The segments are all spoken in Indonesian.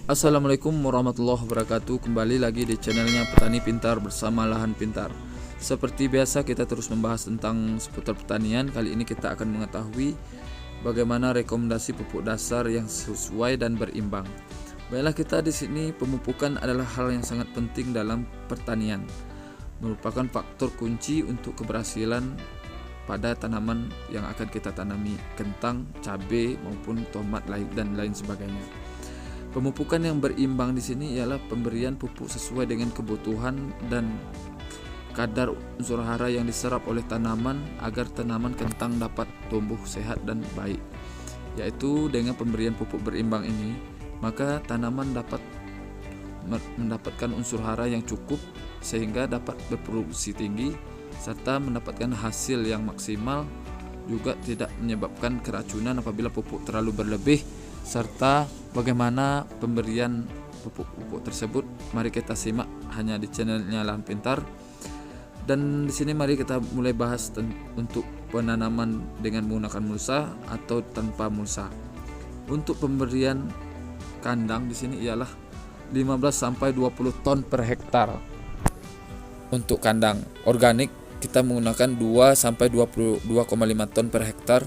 Assalamualaikum warahmatullahi wabarakatuh. Kembali lagi di channelnya Petani Pintar bersama Lahan Pintar. Seperti biasa kita terus membahas tentang seputar pertanian. Kali ini kita akan mengetahui bagaimana rekomendasi pupuk dasar yang sesuai dan berimbang. Baiklah, kita di sini pemupukan adalah hal yang sangat penting dalam pertanian. Merupakan faktor kunci untuk keberhasilan pada tanaman yang akan kita tanami, kentang, cabai maupun tomat dan lain sebagainya. Pemupukan yang berimbang di sini ialah pemberian pupuk sesuai dengan kebutuhan dan kadar unsur hara yang diserap oleh tanaman agar tanaman kentang dapat tumbuh sehat dan baik. Yaitu dengan pemberian pupuk berimbang ini, maka tanaman dapat mendapatkan unsur hara yang cukup sehingga dapat berproduksi tinggi serta mendapatkan hasil yang maksimal, juga tidak menyebabkan keracunan apabila pupuk terlalu berlebih. Serta bagaimana pemberian pupuk tersebut, mari kita simak hanya di channelnya Lahan Pintar. Dan di sini mari kita mulai bahas untuk penanaman dengan menggunakan mulsa atau tanpa mulsa. Untuk pemberian kandang di sini ialah 15 sampai 20 ton per hektar. Untuk kandang organik kita menggunakan 2 sampai 22,5 ton per hektar.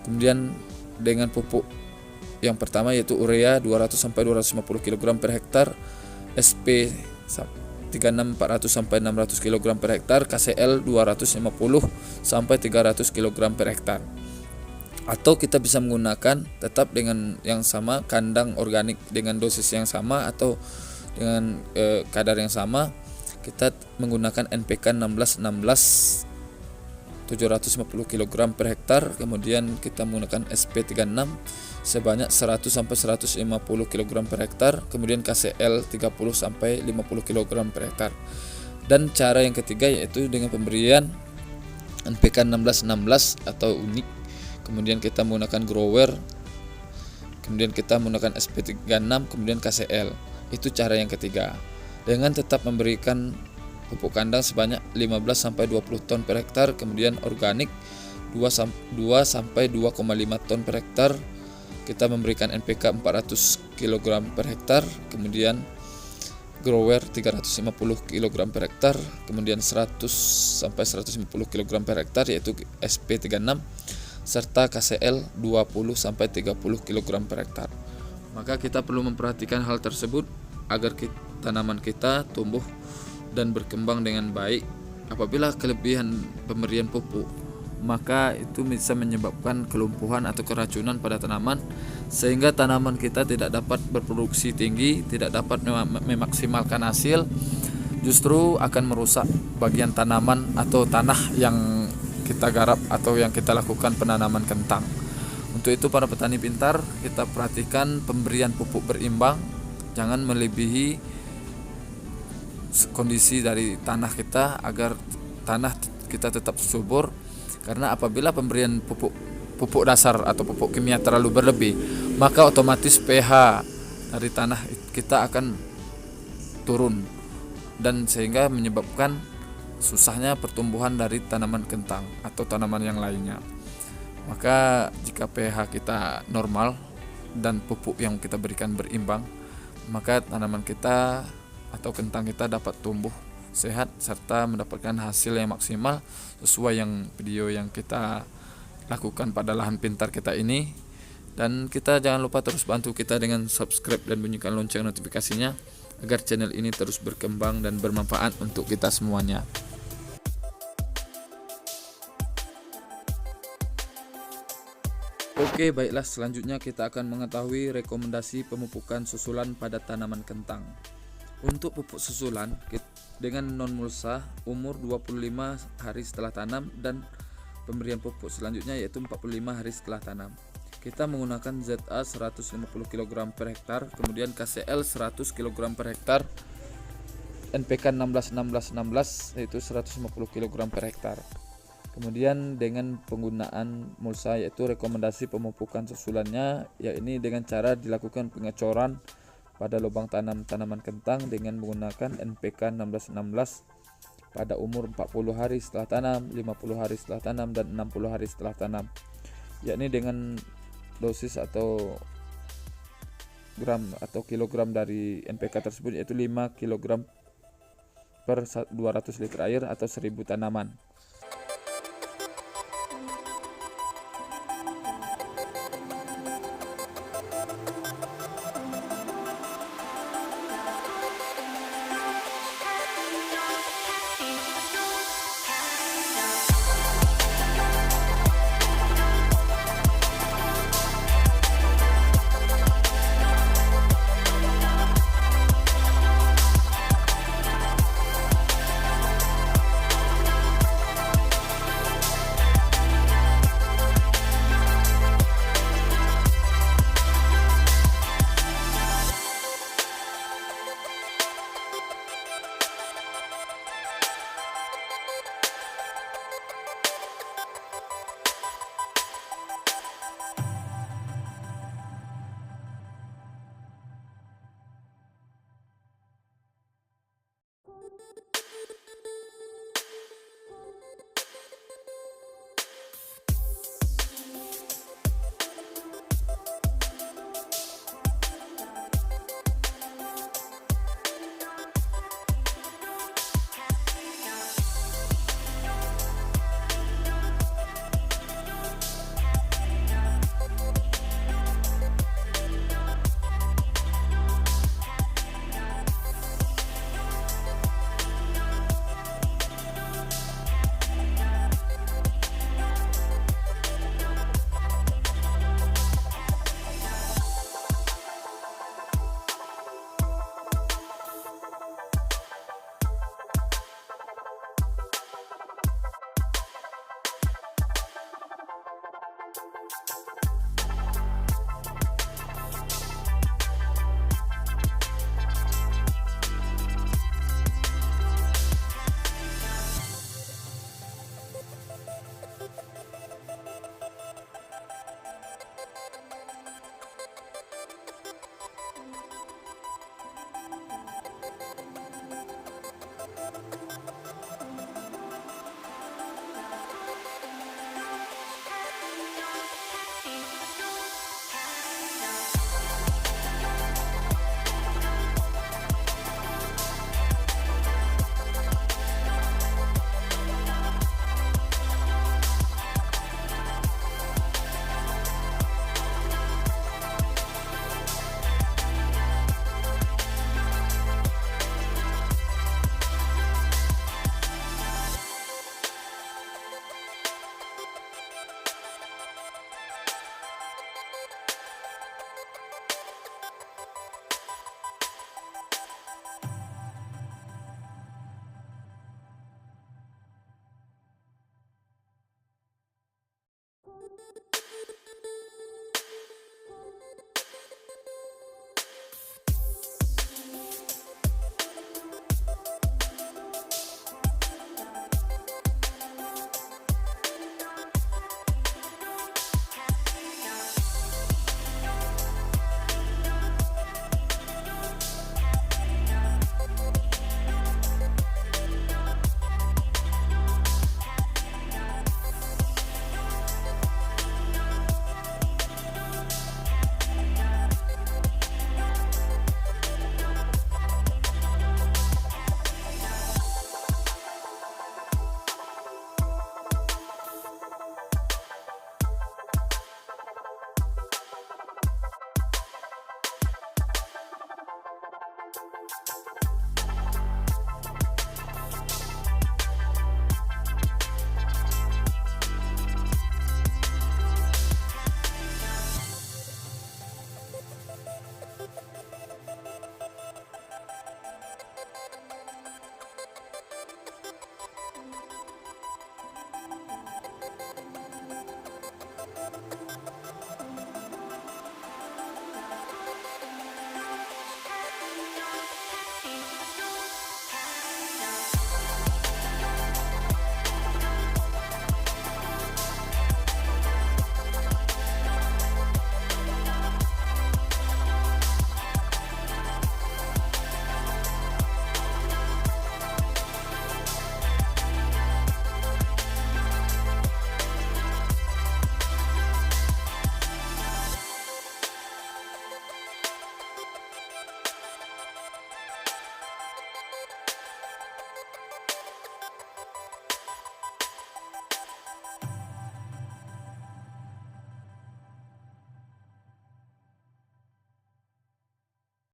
Kemudian dengan pupuk yang pertama yaitu urea 200 sampai 250 kg per hektar, SP 36 400 sampai 600 kg per hektar, KCL 250 sampai 300 kg per hektar. Atau kita bisa menggunakan tetap dengan yang sama, kandang organik dengan dosis yang sama atau dengan kadar yang sama. Kita menggunakan NPK 16-16 750 kg per hektar, kemudian kita menggunakan SP36 sebanyak 100 sampai 150 kg per hektar, kemudian KCL 30 sampai 50 kg per hektar. Dan cara yang ketiga yaitu dengan pemberian NPK 16-16 atau unik, kemudian kita menggunakan grower, kemudian kita menggunakan SP36, kemudian KCL. Itu cara yang ketiga. Dengan tetap memberikan pupuk kandang sebanyak 15 sampai 20 ton per hektar, kemudian organik 2 sampai 2,5 ton per hektar. Kita memberikan NPK 400 kg per hektar, kemudian grower 350 kg per hektar, kemudian 100 sampai 150 kg per hektar yaitu SP36, serta KCL 20 sampai 30 kg per hektar. Maka kita perlu memperhatikan hal tersebut agar tanaman kita tumbuh dan berkembang dengan baik. Apabila kelebihan pemberian pupuk, maka itu bisa menyebabkan kelumpuhan atau keracunan pada tanaman, sehingga tanaman kita tidak dapat berproduksi tinggi, tidak dapat memaksimalkan hasil, justru akan merusak bagian tanaman atau tanah yang kita garap atau yang kita lakukan penanaman kentang. Untuk itu para petani pintar, kita perhatikan pemberian pupuk berimbang, jangan melebihi kondisi dari tanah kita agar tanah kita tetap subur. Karena apabila pemberian pupuk dasar atau pupuk kimia terlalu berlebih, maka otomatis pH dari tanah kita akan turun dan sehingga menyebabkan susahnya pertumbuhan dari tanaman kentang atau tanaman yang lainnya. Maka jika pH kita normal dan pupuk yang kita berikan berimbang, maka tanaman kita atau kentang kita dapat tumbuh sehat serta mendapatkan hasil yang maksimal sesuai yang video yang kita lakukan pada Lahan Pintar kita ini. Dan kita jangan lupa terus bantu kita dengan subscribe dan bunyikan lonceng notifikasinya agar channel ini terus berkembang dan bermanfaat untuk kita semuanya. Oke, baiklah, selanjutnya kita akan mengetahui rekomendasi pemupukan susulan pada tanaman kentang. Untuk pupuk susulan dengan non mulsa umur 25 hari setelah tanam dan pemberian pupuk selanjutnya yaitu 45 hari setelah tanam. Kita menggunakan ZA 150 kg per hektar, kemudian KCL 100 kg per hektar, NPK 16-16-16 yaitu 150 kg per hektar. Kemudian dengan penggunaan mulsa yaitu rekomendasi pemupukan susulannya yakni dengan cara dilakukan pengecoran pada lubang tanam tanaman kentang dengan menggunakan NPK 16-16 pada umur 40 hari setelah tanam, 50 hari setelah tanam, dan 60 hari setelah tanam, yakni dengan dosis atau gram atau kilogram dari NPK tersebut, yaitu 5 kg per 200 liter air atau 1000 tanaman.